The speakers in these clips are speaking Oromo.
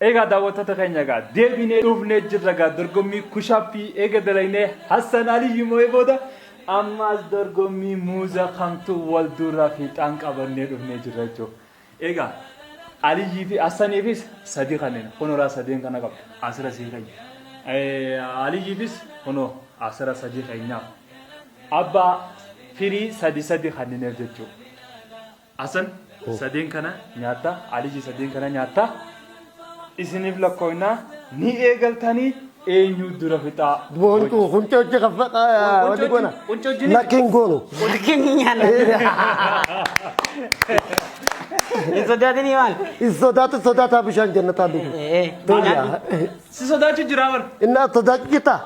Ega daawwattoota keenya egaa deebinee dhufnee jirra egaa dorgommii kushaappii eega dalaynee Hassan Aliyyi moo'ee booda ammas dorgommii muuza kamtu wal duraa fiixaan qabannee dhufnee jirra jechuudha. Egaa Aliyyii fi Hassaniifis sadii kanneen honoraa sadeen kana qabu asirra sii kayya. Aliyyiifis honoo asirra sadii keenyaaf abbaa firii sadii kanneen jechuudha. Hassan sadeen kana nyaata Aliyyi sadeen kana nyaata. Isiniif lakkoofna ni eegaltanii eenyu dura fixaa. Bontu kunco kafaqa wali gona. Lakin gono. Lakin nyala. Isodati mal. Isodata bishan jannata bi. Si sodachi jirawan. Inna sodachi kita.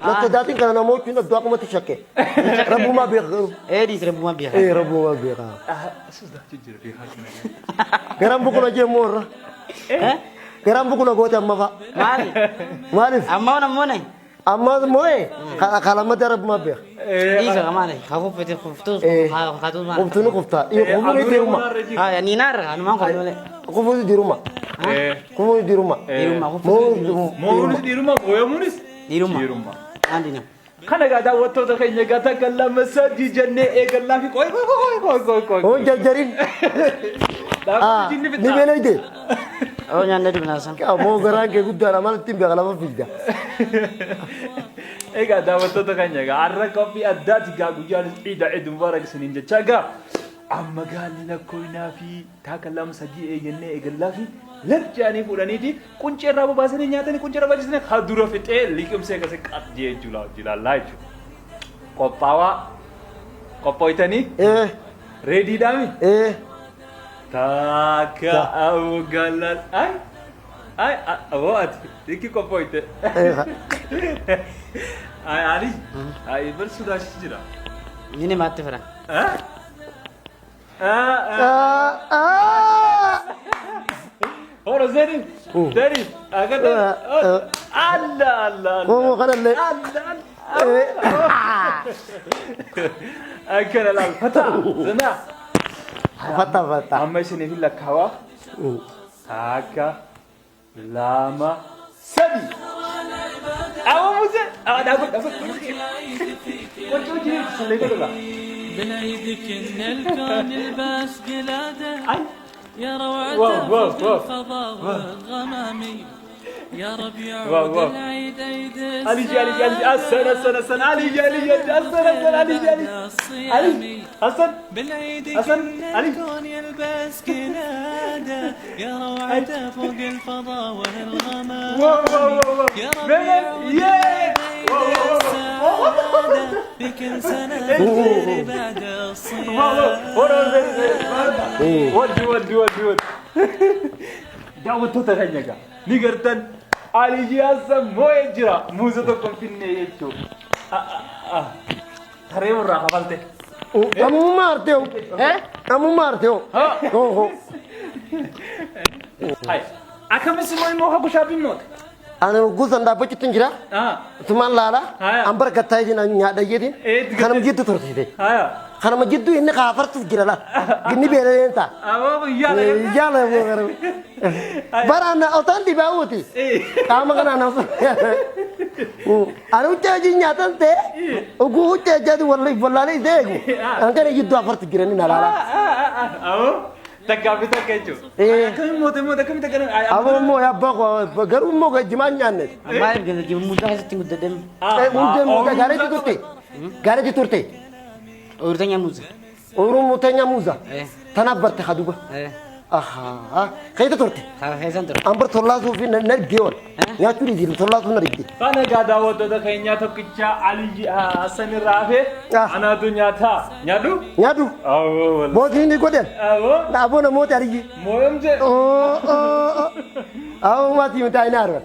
La sodati kana namo kina dua kuma tishake. Rabuma bi. Dis rabuma bi. Rabuma bi. Sodachi jira bi hakina. Garam buku aja murah. Garam buku gote amma fa. Mali. Amma wana mona. Amma moe. Kalau mati rabuma bi. Isa kamane. Kafu pete kuftu. Katu mana. Kuftu nu kufta. Iyo kufu ni di rumah. Ya ninar anu mang kalau le. Kufu di rumah. Kufu di rumah. Di rumah. Mau di rumah goya munis. Di rumah. Di rumah. Andi na. Kana gada wato da kanya gata kalla masaji janne e galla fi koy. Oh jajarin. Ni bela ide. Oh nyanda di benasan. Mau gerak ke gudara mal tim bakal apa fida. Ega da wato da kanya ga arra kopi addati ga gujar ida idun barak sinin jaga. Amma galina koyna fi ta kalla masaji e janne e galla fi. Lejani fuudhaniiti quncee irraa bobaasanii nyaatanii quncee irraa baasanii hadura fixee liqimsee akkasii qaxjee jilallaa jechuudha. Qophooytanii reediidhaami taaka awwaalan aboo ati dhiqi qophooyte Ali bar sudaashi jira. Ini mati fira. Ora Zeri, agada. Allah. Como khalalle. Akala la fata. Zana. Fata. Amma shine billa kawa. Taka lama sadi. Awa muze. Da. Wato ji sai ga da. بنعيدك ان الكون الباس قلاده يا روعته في الفضاء والغمامي يا رب يعود العيد عيد علي السنة علي حسن بنعيدك ان الكون يلبس قلاده يا روعته فوق الفضاء والغمامي يا رب يعود بكل سنة بعد الصيام ودي دعوتو تغنيغا نيغرتن علي جاسم مو يجرا موزه تكون فيني يجو ترى ورا حفلته Kamu marte ho. Kamu marte ho. Oh. Hai. Akamisi mo ha kushabin not. Ana guzan da baki tunjira? Tuman lala. Ambar gatai din nya da yedin. Kanam jiddu torti de. Kanam jiddu inni khafar tu gira la. Ginni bere enta. Awo yala. Yala mo garam. Barana otan di bawuti. Kama kana na. Aru taji nyatan te. Ugu taji wallahi degu. Angkare jiddu afar tu gira ni nalala. Awo Tagabi keju. Kami mau kami tekan. Abo mo ya bako garu mo ga jimanya ne. Mai gele ki muda ha tingu dedem. Muda mo ga gare turte. Gare turte. Urtanya muza. Uru mutanya muza. Tanabarte khaduba. Aha. Kayda turte. Ha hesan tur. Ambar tollasu fi nergeol. Ya turi dir tollasu nergi. Kana gada wodo da kenya to kicha Ali Hassan Rafe. Ana dunya ta. Nyadu. Awo. Bodi ni goden. Awo. Da bona mota rigi. Moyamje. Awo mati mutai naro.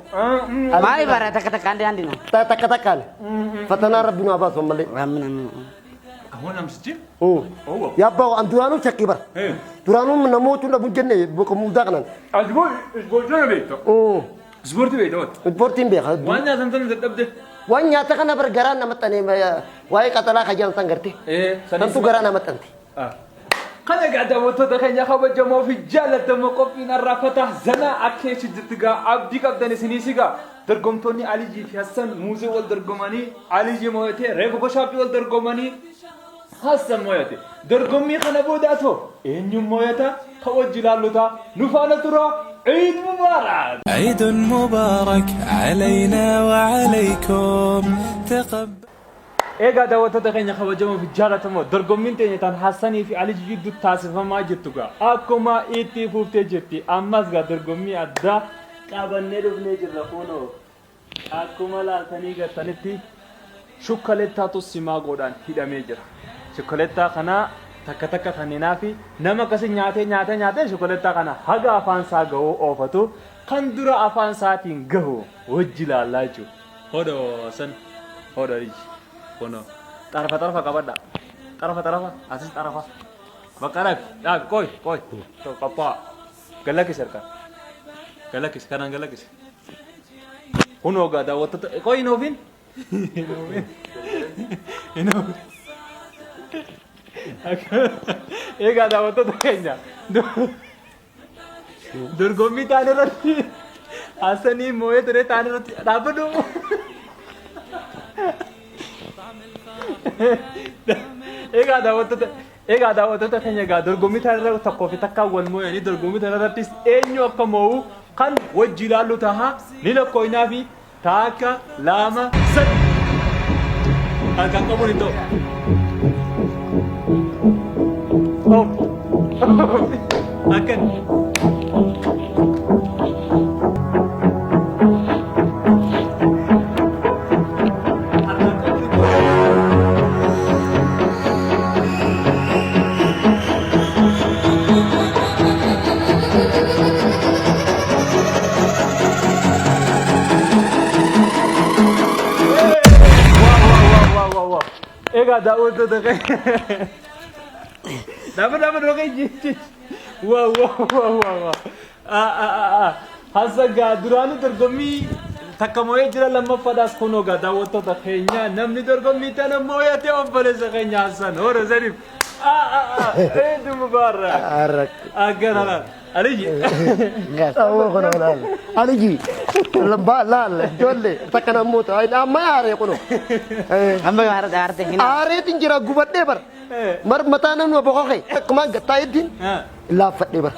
Mai bara takatakan de andina. Takatakan. Fatana rabbina abaso malle. Ramna. Ahona msiti? Ya bawo anduranu chakibar. Duranu namotu na bunjenne boko mudagnan. Asbol beto. Sborti beto. Sportin be khad. Wanya tantan tabde. Wanya takana bergaran na matane wai katala khajan sangarti. Tantu garan na matanti. خنا قاعدة وتدخل يا خبر جمو في جالة مقفين الرفتة زنا أكيد جتجا عبدي كابدن سنيسيجا درقمتوني علي جي في حسن موزي والدرقماني علي جي مويتي ريفو بشابي والدرقماني حسن مويتي درقمي خنا بوداتو إنيو مويتا توجه لالوتا نفانا ترى عيد مبارك عيد مبارك علينا وعليكم تقبل إيجا دعوتنا كنا خواجهم في جارة مو درقمين تاني تان حسني في علي جدو تاسفة ما جتوكا أكما إتي فوتة جتي أماس قا درقمي أدا كابن نيرف نيجر لفونو أكما لا تانيجا تانتي شوكاليتا تو سيما غودان هيدا ميجر شوكاليتا خنا تكا تكا خنينا في نما كسي نياتي شوكاليتا خنا هغا أفان سا غو أوفتو خندورا أفان ساتين غو وجلا لاجو هودو سن هودو ريج kono tarafa kabada tarafa asis tarafa bakarak koi to kapa galakis serka galakis kanan galakis kuno ga da wata koi novin ino ega da wata kenya durgomi tanarati asani moye tere tanarati rabado Ega daawwattoota keenya egaa dorgommii tanarra tokkoo fi takkaa wal moo'anii dorgommii tanarrattis eenyu akka moo'u kan wajji ilaallu taha ni lakkoofnaa fi takka lama sadi kan qabuun hin ta'u. Akkan. Ega daawwattoota keenya dafa dhokee jechi wow hasagaa duraanii dorgommii takka moo'ee jira lammaffaadhaas kunoo gaa daawwattoota keenya namni dorgommii tana moo'atee obboleessa keenya Hassan hora saniif Eid Mubarak agana Aliji أوه كنا لال أليجي لمبا لال جولة تكنا موت أما ياري كنو أما يارد عارد هنا عاري تنجرا غوبت دبر مر متانا نو بقولك كمان قطعين لا فت دبر